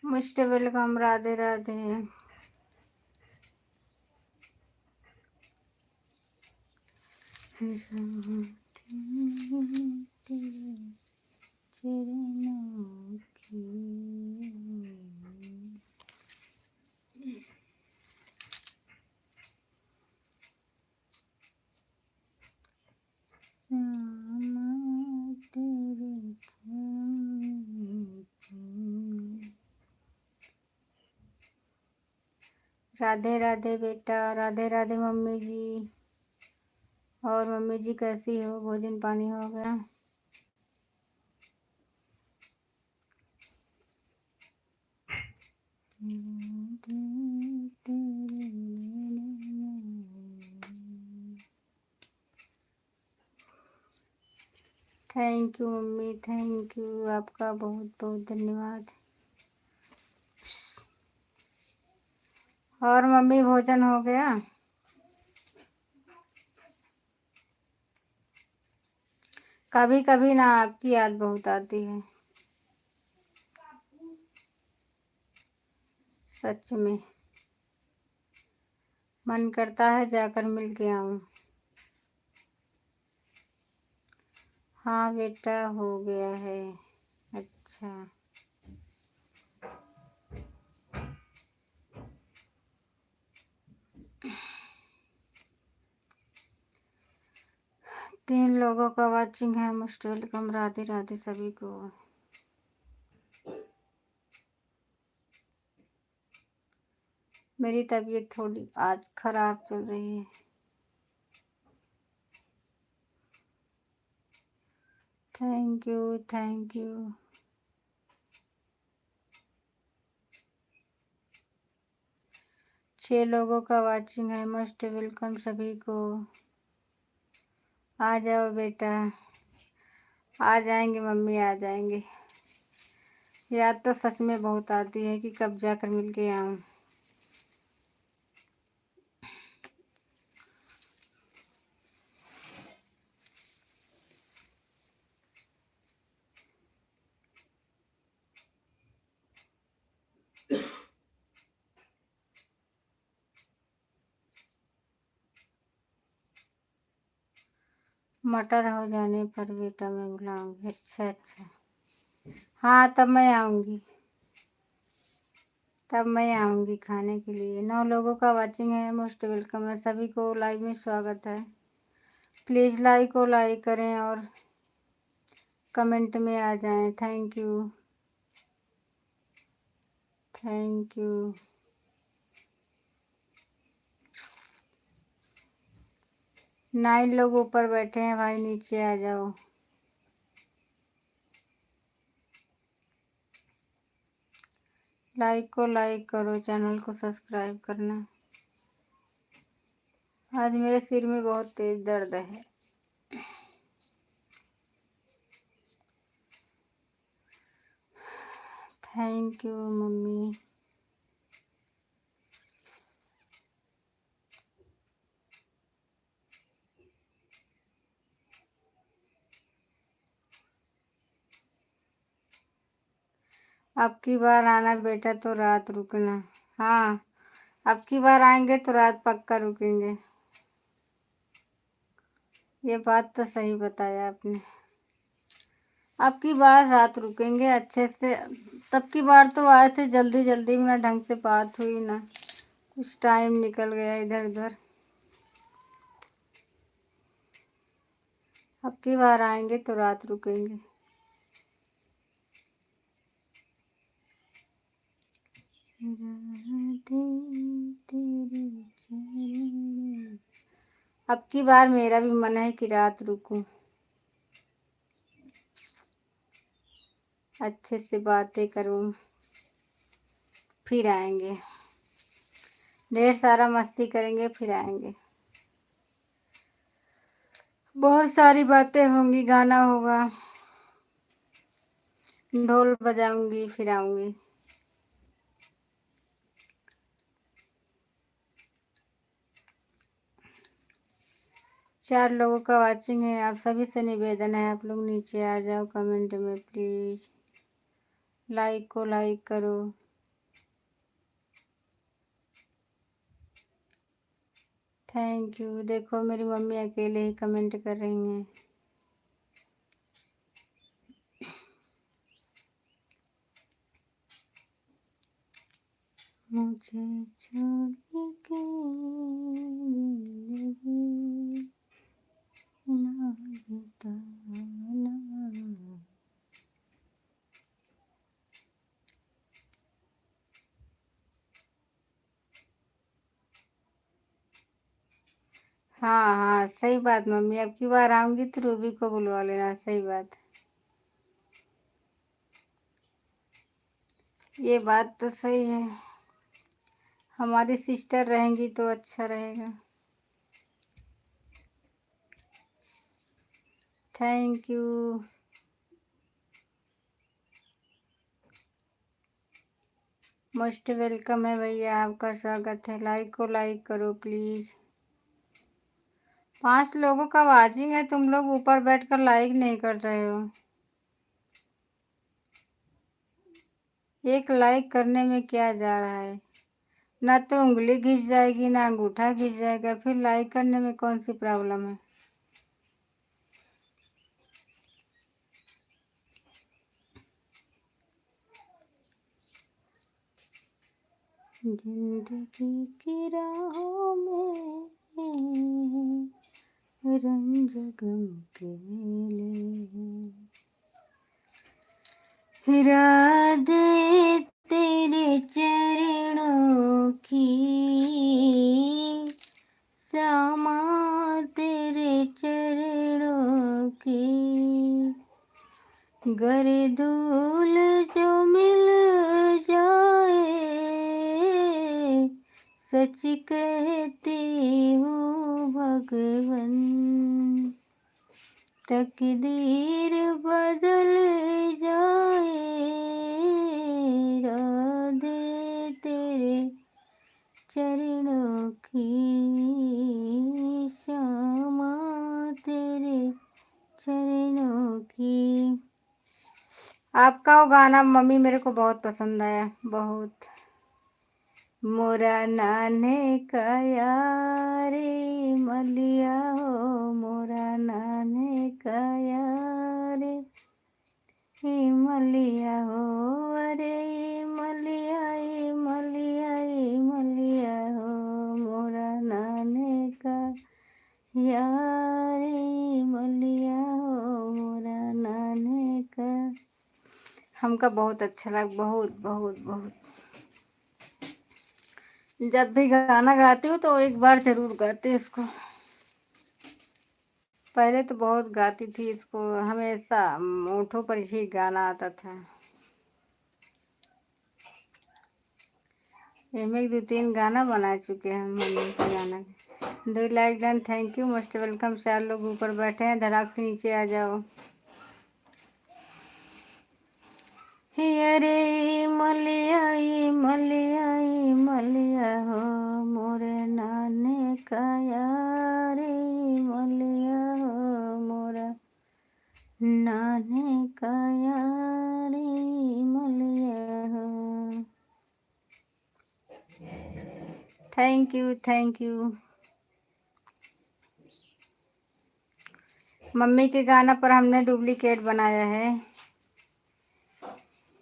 Mister welcome, Radhe Radhe. Radhe Radhe बेटा, Radhe Radhe mummy जी। और mummy जी कैसी हो? भोजन पानी हो गया? Thank you mummy, thank you, आपका बहुत बहुत धन्यवाद। और मम्मी भोजन हो गया? कभी कभी ना आपकी याद बहुत आती है, सच में मन करता है जाकर मिल के आऊं। हाँ बेटा हो गया है। अच्छा, तीन लोगों का वाचिंग है। मोस्ट वेलकम, राधे राधे सभी को। मेरी तबीयत थोड़ी आज खराब चल रही है। Thank you, thank you. छह लोगों का वाचिंग है। मोस्ट वेलकम सभी को। आ जाओ बेटा, आ जाएंगे मम्मी, आ जाएंगे। याद तो सच में बहुत आती है कि कब जाकर मिल के आऊं। मटर हो जाने पर बेटा मैं बुलाऊंगी। अच्छा अच्छा, हाँ तब मैं आऊंगी, तब मैं आऊंगी खाने के लिए। 9 लोगों का वाचिंग है। मोस्ट वेलकम है सभी को, लाइव में स्वागत है। प्लीज़ लाइक को लाइक करें और कमेंट में आ जाएं। Thank you, thank you. Nine लोग ऊपर बैठे हैं भाई, नीचे आ जाओ। लाइक को लाइक करो, चैनल को सब्सक्राइब करना। आज मेरे सिर में बहुत तेज दर्द है। Thank you mummy. अब की बार आना बेटा तो रात रुकना। हाँ, अब की बार आएंगे तो रात पक्का रुकेंगे। ये बात तो सही बताया आपने। अब की बार रात रुकेंगे अच्छे से। तब की बार तो आए थे जल्दी जल्दी में, ना ढंग से बात हुई, ना कुछ टाइम निकल गया इधर उधर। अब की बार आएंगे तो रात रुकेंगे। अब की बार मेरा भी मन है कि रात रुकूं, अच्छे से बातें करूं, फिर आएंगे। ढेर सारा मस्ती करेंगे, फिर आएंगे। बहुत सारी बातें होंगी, गाना होगा, ढोल बजाऊंगी, फिर आऊंगी। 4 लोगों का वाचिंग है। आप सभी से निवेदन है, आप लोग नीचे आ जाओ कमेंट में प्लीज। लाइक को लाइक करो। Thank you. देखो मेरी मम्मी अकेले ही कमेंट कर रही हैं। मुझे छोड़ के जिंदगी ना बिताना। हाँ हाँ सही बात मम्मी, अब की बार आऊंगी तो रूबी को बुलवा लेना। सही बात, ये बात तो सही है। हमारी सिस्टर रहेंगी तो अच्छा रहेगा। Thank you. मोस्ट वेलकम है भैया, आपका स्वागत है। लाइक को लाइक करो प्लीज। 5 लोगों का वाचिंग है, तुम लोग ऊपर बैठकर लाइक नहीं कर रहे हो। एक लाइक करने में क्या जा रहा है? ना तो उंगली घिस जाएगी ना अंगूठा घिस जाएगा, फिर लाइक करने में कौन सी प्रॉब्लम है? जिंदगी की राहों में रंग गम के मेले, इरादे तेरे चरणों की, सामा तेरे चरणों की, गर धूल जो मिल जाए, सच कहती हूँ भगवन, तकदीर बदल जाए, राधे तेरे चरणों की, श्यामा तेरे चरणों की। आपका वो गाना मम्मी मेरे को बहुत पसंद आया, बहुत। मोरा नाने का यारे मलिया हो, मोरा नाने का यारे मलिया हो, अरे मलिया मलिया मलिया हो, मोरा नाने का यारे मलिया हो, मोरा नाने का। हमका बहुत अच्छा लगा, बहुत बहुत बहुत। जब भी गाना गाती हूँ तो एक बार जरूर गाती इसको। पहले तो बहुत गाती थी इसको, हमेशा होठों पर ही गाना आता था। एक 2-3 गाना बना चुके हैं मम्मी के गाना। 2 like done, thank you, most welcome. 4 लोग ऊपर बैठे हैं, धड़ाक से नीचे आ जाओ। अरे मलिया मलिया मलिया हो, मोरे नाने का यारे मलिया हो, मोरा नाने का यारे मलिया हो। Thank you thank you. Mummy के गाना पर हमने डुप्लीकेट बनाया है।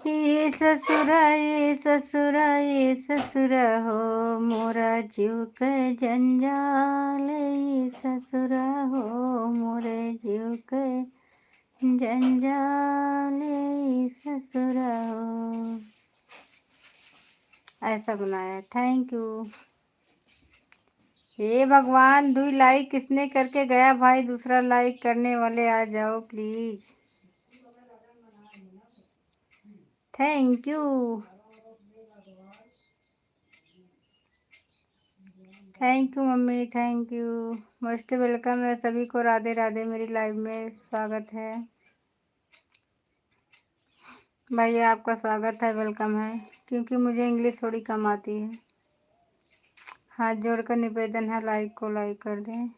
ये ससुरा ये ससुरा ये ससुरा हो, मोरा जीव के जंजाल, ये ससुरा हो, मोरे जीव के जंजाल, ये ससुरा हो। ऐसा बनाया। Thank you. हे भगवान, 2 लाइक किसने करके गया भाई? दूसरा लाइक करने वाले आ जाओ please. Thank you thank you mummy, thank you. Most welcome है सभी को। राधे राधे। मेरी लाइव में स्वागत है भैया, आपका स्वागत है, वेलकम है। क्योंकि मुझे इंग्लिश थोड़ी कम आती है। हाथ जोड़कर निवेदन है, लाइक को लाइक कर दें।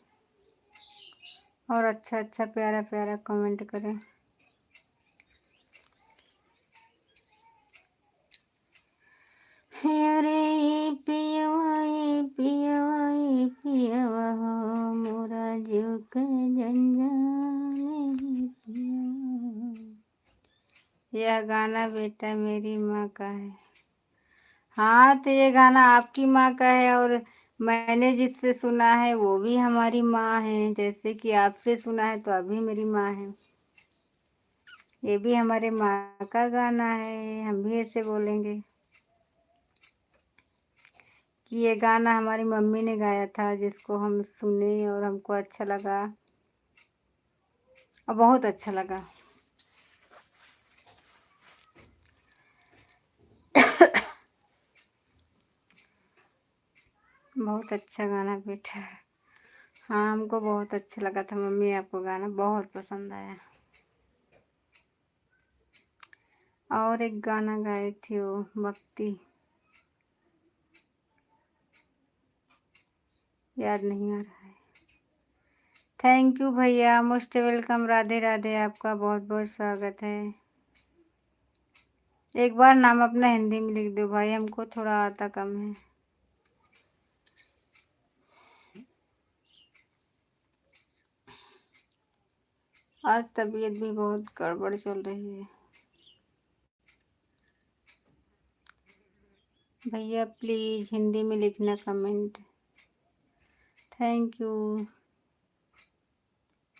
और अच्छा अच्छा प्यारा प्यारा कमेंट करें। अरे पियवा पियवा हो मोरा जीव के जंजाले पियवा। यह गाना बेटा मेरी माँ का है। हाँ तो ये गाना आपकी माँ का है, और मैंने जिससे सुना है वो भी हमारी माँ है। जैसे कि आपसे सुना है तो अभी मेरी माँ है। ये भी हमारे माँ का गाना है, हम भी ऐसे बोलेंगे कि ये गाना हमारी मम्मी ने गाया था, जिसको हम सुने और हमको अच्छा लगा और बहुत अच्छा लगा। बहुत अच्छा गाना बेटा। हाँ हमको बहुत अच्छा लगा था मम्मी, आपको गाना बहुत पसंद आया। और एक गाना गाए थे वो भक्ति, याद नहीं आ रहा है। थैंक यू भैया, मोस्ट वेलकम, राधे राधे, आपका बहुत बहुत स्वागत है। एक बार नाम अपना हिंदी में लिख दो भाई, हमको थोड़ा आता कम है। आज तबीयत भी बहुत गड़बड़ चल रही है। भैया प्लीज हिंदी में लिखना comment. Thank you,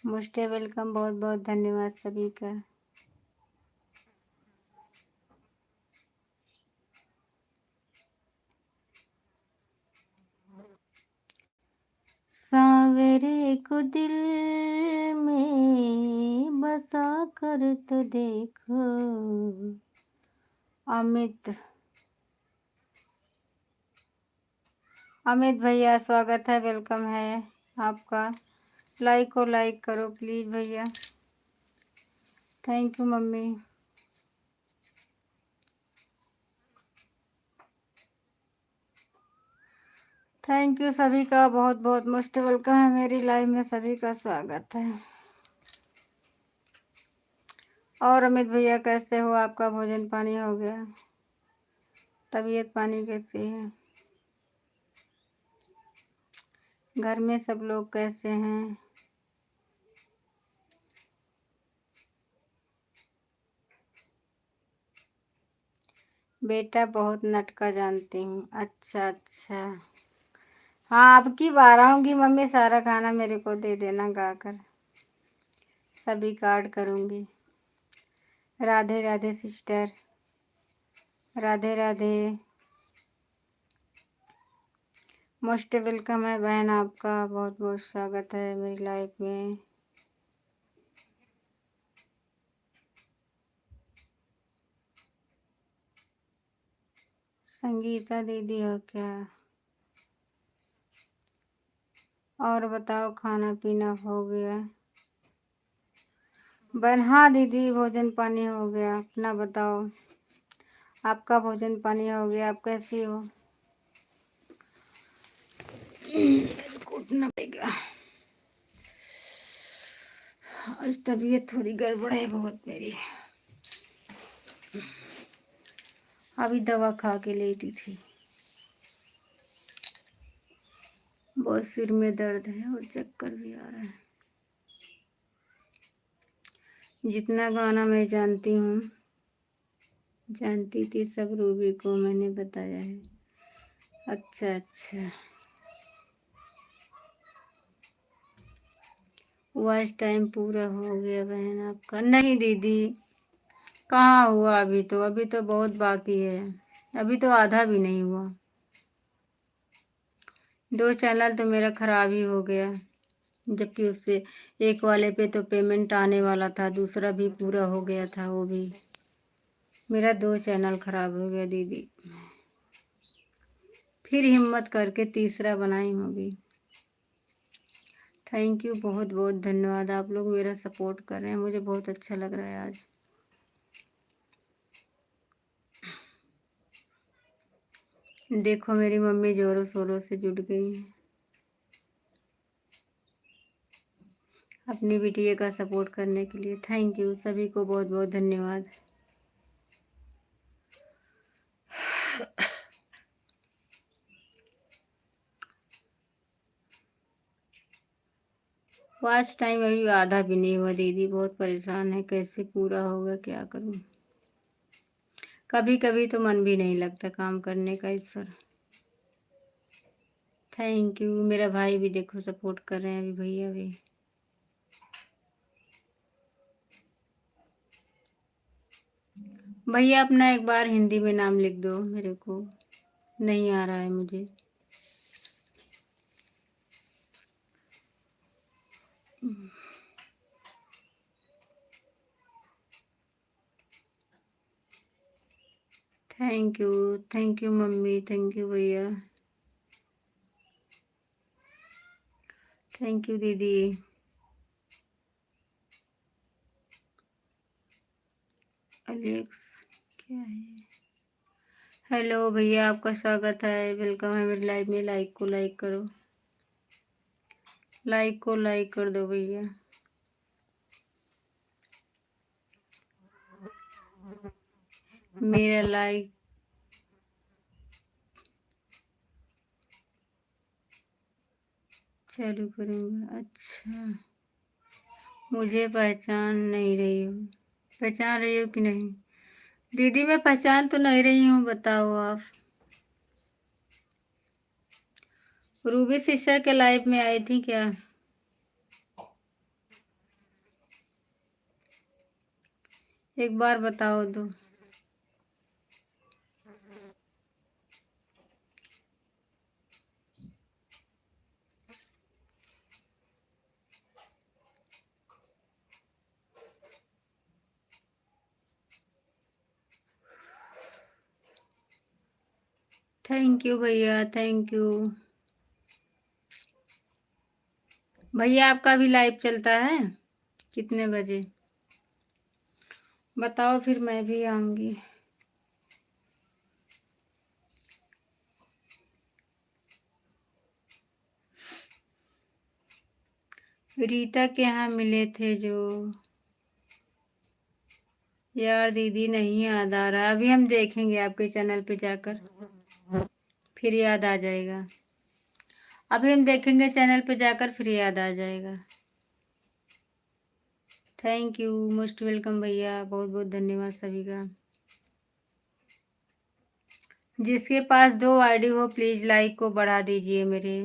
most welcome, बहुत बहुत धन्यवाद सभी का। सांवरे को दिल में बसा कर तो देखो। अमित अमित भैया स्वागत है, वेलकम है आपका। लाइक और लाइक करो प्लीज भैया। Thank you mummy. Thank you सभी का, बहुत बहुत मोस्ट वेलकम है मेरी लाइफ में, सभी का स्वागत है। और अमित भैया कैसे हो, आपका भोजन पानी हो गया? तबीयत पानी कैसी है? घर में सब लोग कैसे हैं? बेटा बहुत नटका जानती हूँ। अच्छा अच्छा, हाँ आपकी बार आऊंगी मम्मी, सारा गाना मेरे को दे देना गाकर, सभी कार्ड करूंगी। Radhe Radhe sister, Radhe Radhe, most welcome है बहन, आपका बहुत बहुत स्वागत है मेरी लाइफ में। संगीता दीदी हो क्या? और बताओ खाना पीना हो गया? बहन हाँ दीदी, भोजन पानी हो गया, अपना बताओ, आपका भोजन पानी हो गया? आप कैसी हो? कूटना पड़ेगा, आज तबीयत थोड़ी गड़बड़ है बहुत मेरी। अभी दवा खा के लेटी थी। बहुत सिर में दर्द है और चक्कर भी आ रहा है। जितना गाना मैं जानती हूँ, जानती थी सब रूबी को मैंने बताया है। अच्छा अच्छा, वॉच टाइम पूरा हो गया बहन आपका? नहीं दीदी, कहाँ हुआ, अभी तो बहुत बाकी है, अभी तो आधा भी नहीं हुआ। 2 चैनल तो मेरा खराब ही हो गया, जबकि उससे एक वाले पे तो पेमेंट आने वाला था, दूसरा भी पूरा हो गया था, वो भी मेरा 2 चैनल खराब हो गया दीदी। फिर हिम्मत करके तीसरा बनाई हूँ अभी। थैंक यू, बहुत बहुत धन्यवाद, आप लोग मेरा सपोर्ट कर रहे हैं, मुझे बहुत अच्छा लग रहा है आज। देखो मेरी मम्मी जोरों शोरों से जुट गई है। अपनी बिटिया का सपोर्ट करने के लिए। थैंक यू, सभी को बहुत बहुत धन्यवाद। वॉच टाइम अभी आधा भी नहीं हुआ दीदी, बहुत परेशान है, कैसे पूरा होगा क्या करूं। कभी कभी तो मन भी नहीं लगता काम करने का इस पर। Thank you. मेरा भाई भी देखो सपोर्ट कर रहे हैं अभी, भैया भी। भैया अपना एक बार हिंदी में नाम लिख दो, मेरे को नहीं आ रहा है मुझे। Thank you mummy, thank you भैया, थैंक यू दीदी। अलेक्स क्या है? हेलो भैया, आपका स्वागत है, वेलकम है मेरी लाइव में। लाइक को लाइक करो, लाइक को लाइक कर दो भैया। मेरा लाइक चालू करूँगा। अच्छा, मुझे पहचान नहीं रही हो, पहचान रही हो कि नहीं दीदी? मैं पहचान तो नहीं रही हूँ, बताओ आप। रूबी सिस्टर के लाइव में आई थी क्या? एक बार बताओ तो। थैंक यू भैया, थैंक यू भैया। आपका भी लाइव चलता है? कितने बजे बताओ, फिर मैं भी आऊंगी। रीता के यहाँ मिले थे जो। यार दीदी नहीं याद आ रहा, अभी हम देखेंगे आपके चैनल पे जाकर, फिर याद आ जाएगा। अभी हम देखेंगे चैनल पे जाकर, फिर याद आ जाएगा। थैंक यू, मोस्ट वेलकम भैया, बहुत बहुत धन्यवाद सभी का। जिसके पास 2 आईडी हो प्लीज लाइक को बढ़ा दीजिए मेरे।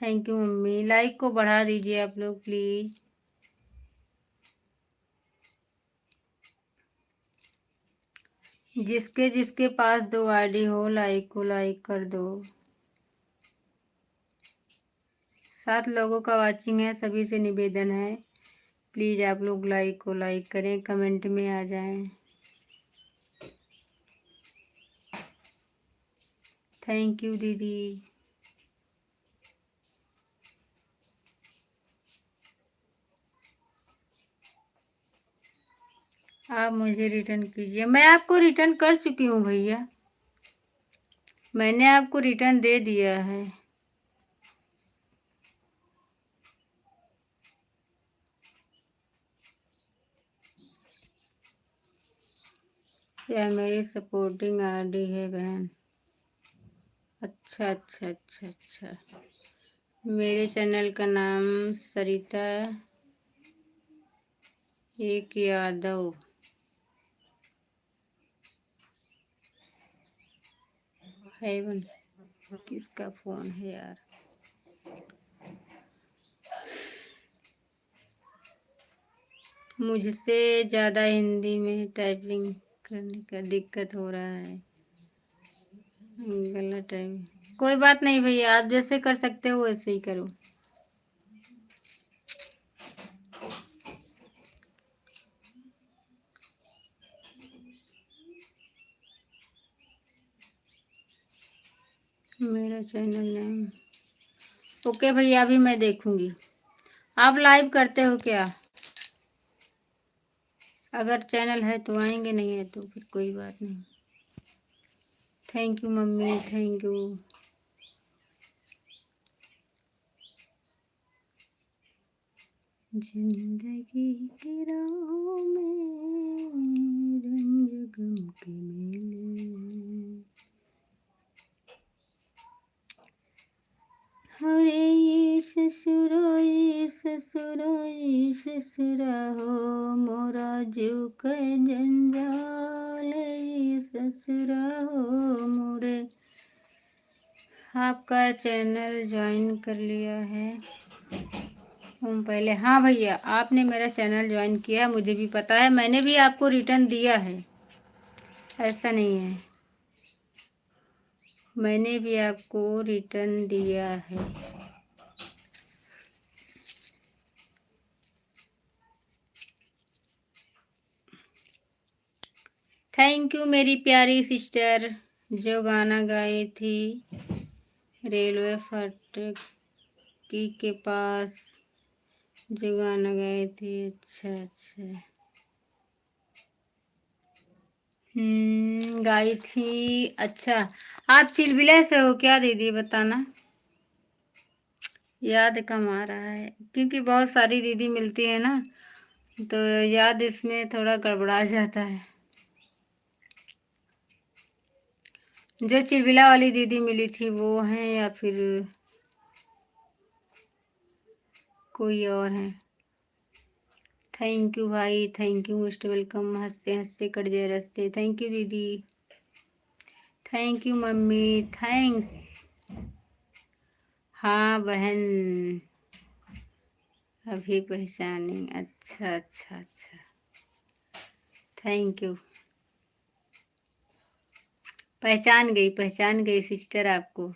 थैंक यू मम्मी, लाइक को बढ़ा दीजिए आप लोग प्लीज। जिसके जिसके पास 2 आईडी हो लाइक को लाइक कर दो। 7 लोगों का वाचिंग है, सभी से निवेदन है प्लीज आप लोग लाइक को लाइक करें, कमेंट में आ जाएं। थैंक यू दीदी। आप मुझे रिटर्न कीजिए, मैं आपको रिटर्न कर चुकी हूँ भैया, मैंने आपको रिटर्न दे दिया है। यह मेरी सपोर्टिंग आईडी है बहन। अच्छा अच्छा अच्छा अच्छा, मेरे चैनल का नाम सरिता एक यादव। हेवन किसका फोन है यार? मुझसे ज़्यादा हिंदी में टाइपिंग करने का दिक्कत हो रहा है, गलत है। कोई बात नहीं भैया, आप जैसे कर सकते हो वैसे ही करो। मेरा चैनल नेम ओके भैया, अभी मैं देखूंगी। आप लाइव करते हो क्या? अगर चैनल है तो आएंगे, नहीं है तो फिर कोई बात नहीं। Thank you mummy, thank you. जिंदगी की राहों में रंग गम के मेले, अरे ये ससुरा हो मोरा जीव के जंजाल, ये ससुरा हो मोरे। आपका चैनल ज्वाइन कर लिया है हम पहले। हाँ भैया, आपने मेरा चैनल ज्वाइन किया, मुझे भी पता है, मैंने भी आपको रिटर्न दिया है, ऐसा नहीं है, मैंने भी आपको रिटर्न दिया है। थैंक यू मेरी प्यारी सिस्टर जो गाना गाई थी रेलवे फाटक के पास, जो गाना गाई थी। अच्छा अच्छा, गाई थी। अच्छा, आप चिलबिला से हो क्या दीदी, बताना। याद कम आ रहा है क्योंकि बहुत सारी दीदी मिलती है ना, तो याद इसमें थोड़ा गड़बड़ा जाता है। जो चिलबिला वाली दीदी मिली थी वो है या फिर कोई और है? थैंक यू भाई, थैंक यू, मोस्ट वेलकम। हंसते हंसते कट जाए रास्ते। थैंक यू दीदी, थैंक यू मम्मी, थैंक्स। हाँ बहन, अभी पहचानी। अच्छा अच्छा अच्छा, थैंक यू। पहचान गई सिस्टर आपको।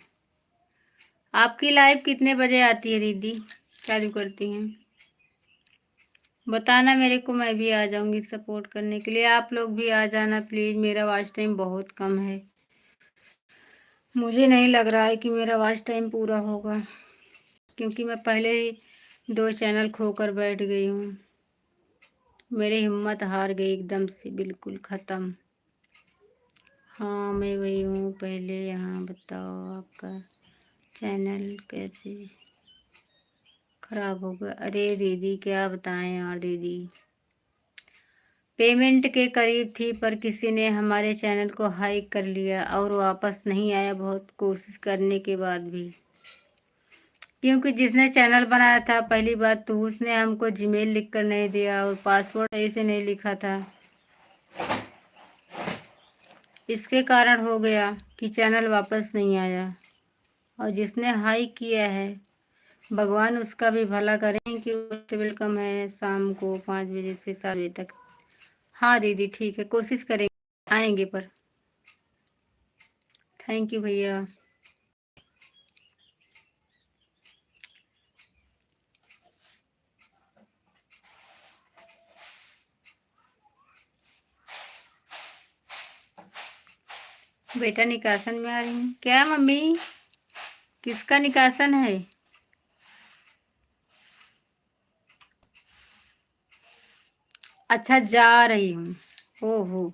आपकी लाइव कितने बजे आती है दीदी, चालू करती हैं? बताना मेरे को, मैं भी आ जाऊंगी सपोर्ट करने के लिए। आप लोग भी आ जाना प्लीज़, मेरा वॉच टाइम बहुत कम है, मुझे नहीं लग रहा है कि मेरा वॉच टाइम पूरा होगा, क्योंकि मैं पहले ही 2 चैनल खोकर बैठ गई हूँ। मेरी हिम्मत हार गई एकदम से, बिल्कुल ख़त्म। हाँ मैं वही हूँ पहले। यहाँ बताओ आपका चैनल कैसे ख़राब हो गया? अरे दीदी क्या बताएं यार दीदी, पेमेंट के करीब थी पर किसी ने हमारे चैनल को हाइक कर लिया और वापस नहीं आया, बहुत कोशिश करने के बाद भी। क्योंकि जिसने चैनल बनाया था पहली बात तो उसने हमको जीमेल लिख कर नहीं दिया और पासवर्ड ऐसे नहीं लिखा था, इसके कारण हो गया कि चैनल वापस नहीं आया। और जिसने हाइक किया है भगवान उसका भी भला करें कि वेलकम है शाम को 5 बजे से 7 बजे तक। हाँ दीदी ठीक है, कोशिश करेंगे आएंगे पर। थैंक यू भैया। बेटा निकासन में आ रही हूँ क्या मम्मी? किसका निकासन है? अच्छा जा रही हूँ। ओहो,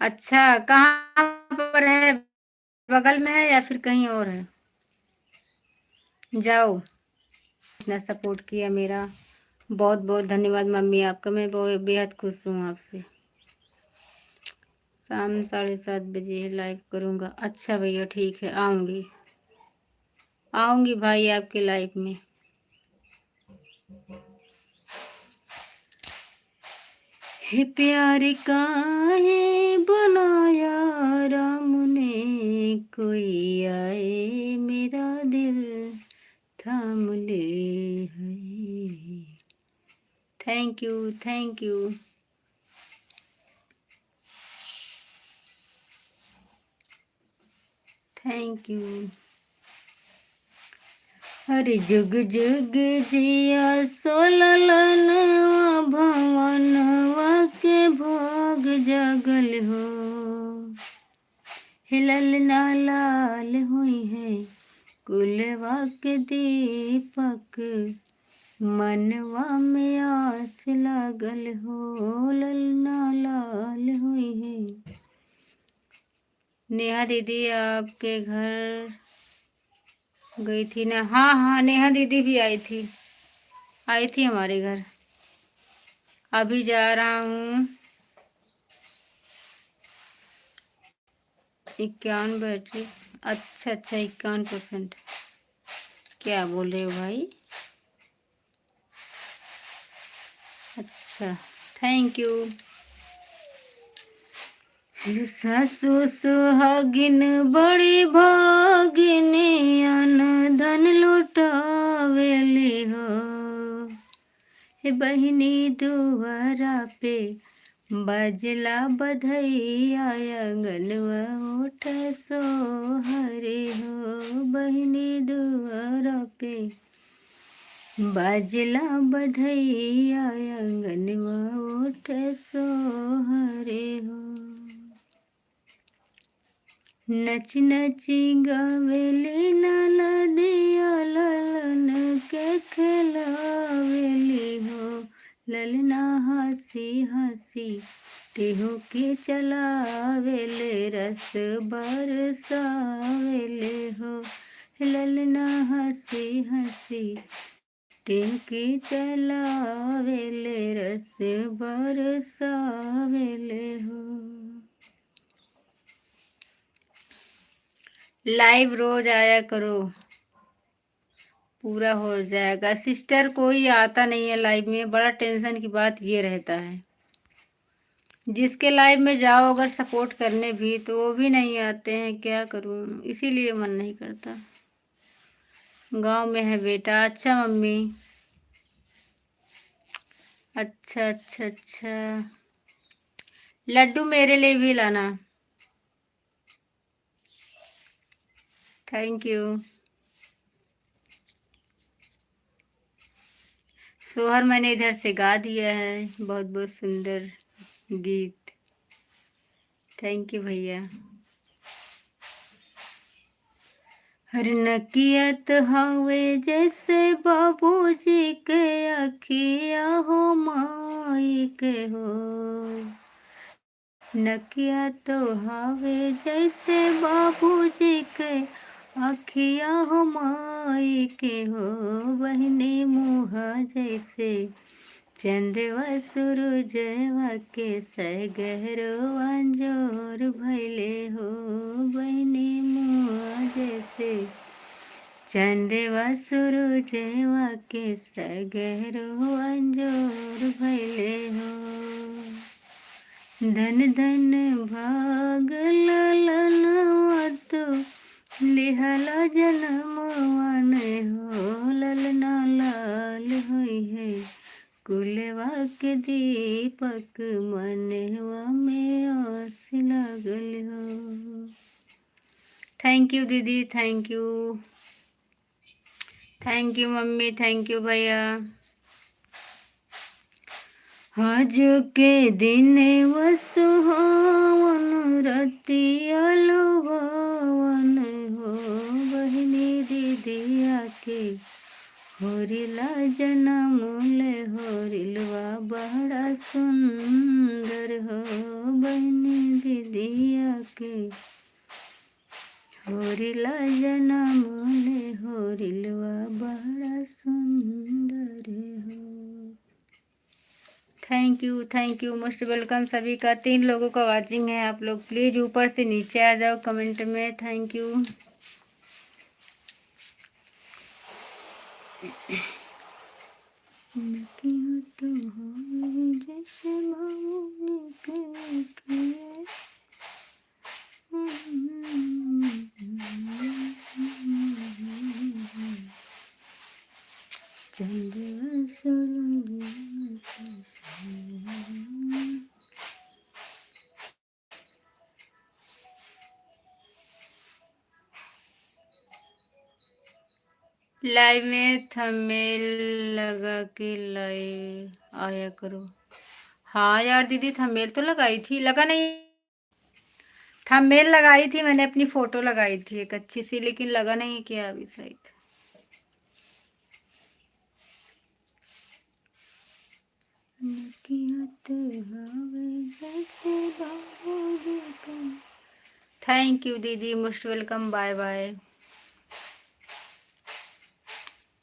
अच्छा कहाँ पर है, बगल में है या फिर कहीं और है? जाओ, इतना सपोर्ट किया मेरा, बहुत बहुत धन्यवाद मम्मी आपका, मैं बहुत बेहद खुश हूँ आपसे। शाम 7:30 बजे लाइव करूँगा। अच्छा भैया ठीक है, आऊँगी भाई आपके लाइव में। हे प्यार काहे बनाया राम ने, कोई आए मेरा दिल थाम ले है। Thank you, thank you. Thank you. अरे जुग जुग जिया सोललनवा भवनवा के भोग जगल हो, हिलल ना लाल हुई है कुलवा के दीपक, मनवा में आस लागल हो, ललना लाल हुई है। नेहा दीदी आपके घर गई थी ना? हाँ हाँ, नेहा दीदी भी आई थी हमारे घर। अभी जा रहा हूँ 51 बैटरी। अच्छा 51%। क्या बोल रहे हो भाई? अच्छा थैंक यू। सासु सुहागिन बड़ी भागिन अन धन लुटावेली हो। हे बहिनी दुआरा पे बजला बधैया आंगनवा उठ सोहरे हो। बहिनी दुआरा पे बाजला बधैया आंगनवा उठ सोहरे हो। नच नची गावेली ननदिया ललन के खिलावेली हो। ललना हंसी हंसी टिहू के चलावेले रस बरसावेले हो। ललना हंसी हंसी टिहू के चलावेले रस बरसावेले हो। लाइव रोज आया करो, पूरा हो जाएगा। सिस्टर कोई आता नहीं है लाइव में, बड़ा टेंशन की बात ये रहता है। जिसके लाइव में जाओ अगर सपोर्ट करने भी तो वो भी नहीं आते हैं, क्या करूं, इसीलिए मन नहीं करता। गांव में है बेटा। अच्छा मम्मी, अच्छा अच्छा अच्छा। लड्डू मेरे लिए भी लाना। Thank you. सोहर मैंने इधर से गा दिया है, बहुत बहुत सुंदर गीत। थैंक यू भैया। हर नकियत हवे जैसे बाबूजी के अखिया हो माई के हो। नकिया तो हवे जैसे बाबूजी के अखिया हो माई के हो। बहनी मुहा जैसे चंदवा सूरजवा के सगरो अंजोर भैले हो। बहनी मुआ जैसे चंदवा सूरजवा के सगरो अंजोर भैले हो। धन धन भाग ललनवा तो लिहला जनमवन हो। ललना लाल हुई है कुलवा के दीपक मनवा में आस लगल हो। थैंक यू दीदी, thank you. Thank you mummy, thank you भैया। आज के दिन वसुहावन रतिया लुभावन हो। बहनी दीदिया के होरिला जनम ले होरिलवा बड़ा सुंदर हो। बहनी दीदिया के होरिला जनम ले होरिलवा बड़ा सुंदर हो। थैंक यू मोस्ट वेलकम सभी का। 3 लोगों का वाचिंग है। आप लोग प्लीज ऊपर से नीचे आ जाओ कमेंट में। Thank you. तो जैसे लाइव में थंबनेल लगा के लाइव आया करो। हाँ यार दीदी थंबनेल तो लगाई थी, लगा नहीं। थंबनेल लगाई थी मैंने, अपनी फोटो लगाई थी एक अच्छी सी, लेकिन लगा नहीं क्या अभी शायद। थैंक यू दीदी, most welcome. Bye bye,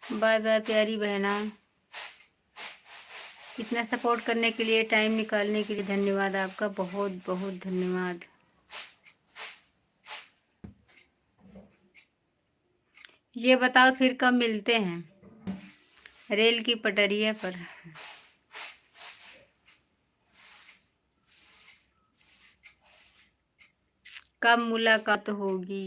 bye bye प्यारी बहना। इतना सपोर्ट करने के लिए, टाइम निकालने के लिए धन्यवाद आपका, बहुत बहुत धन्यवाद। ये बताओ फिर कब मिलते हैं रेल की पटरिया पर। कब मुलाकात होगी।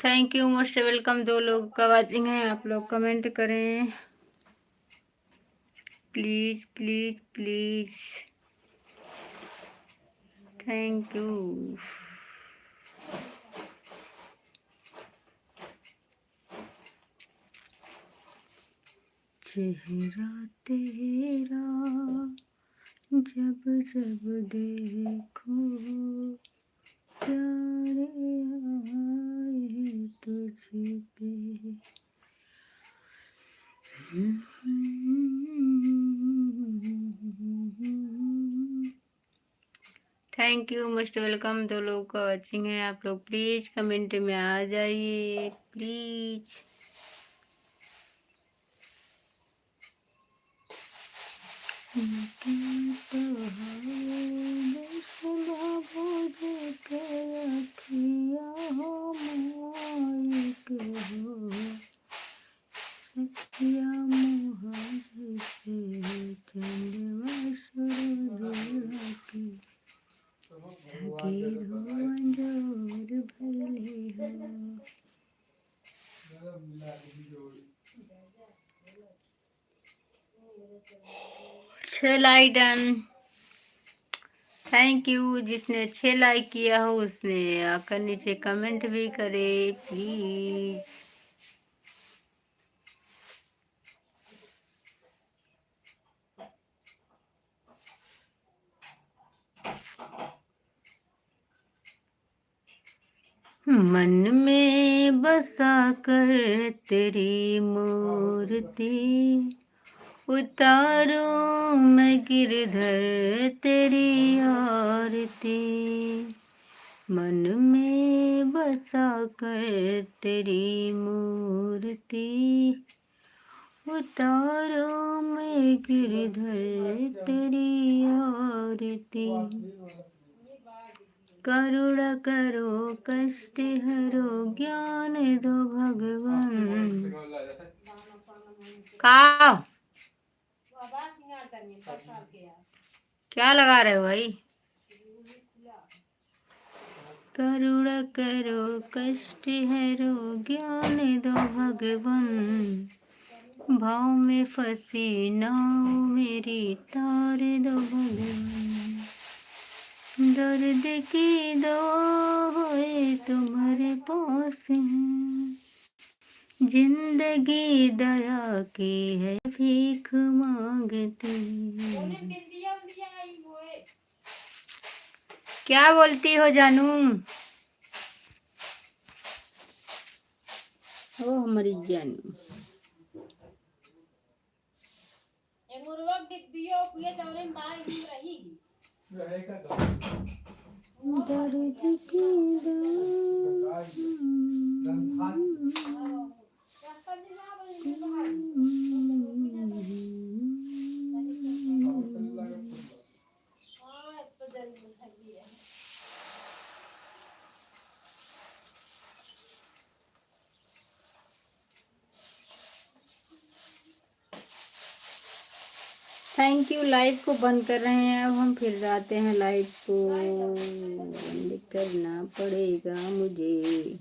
Thank you, most welcome. 2 लोग का वाचिंग है, आप लोग कमेंट करें please please please. Thank you. चेहरा तेरा जब जब देखो प्यार आए तुझ पे। Thank you, most welcome. 2 लोग का वाचिंग है, आप लोग प्लीज कमेंट में आ जाइए please. Like done. Thank you. जिसने 6 लाइक किया हो उसने आकर नीचे कमेंट भी करे प्लीज। मन में बसा कर तेरी मूर्ति उतारूं मैं गिरधर तेरी आरती। मन में बसा कर तेरी मूर्ति उतारूं मैं गिरधर तेरी आरती। करुणा करो कष्ट हरो ज्ञान दो भगवान। का क्या लगा रहे हो भाई। करुणा करो कष्ट हरो ज्ञान दो भगवान। भाव में फंसी नाव मेरी तार दो भगवान। दर्द की दवा होए तुम्हारे पास है। जिंदगी दया की है भीख मांगती। क्या बोलती हो जानू। ओ हमारी जानू। दर्द की दवा थैंक यू। लाइव को बंद कर रहे हैं, अब हम फिर जाते हैं। लाइव को बंद करना पड़ेगा मुझे।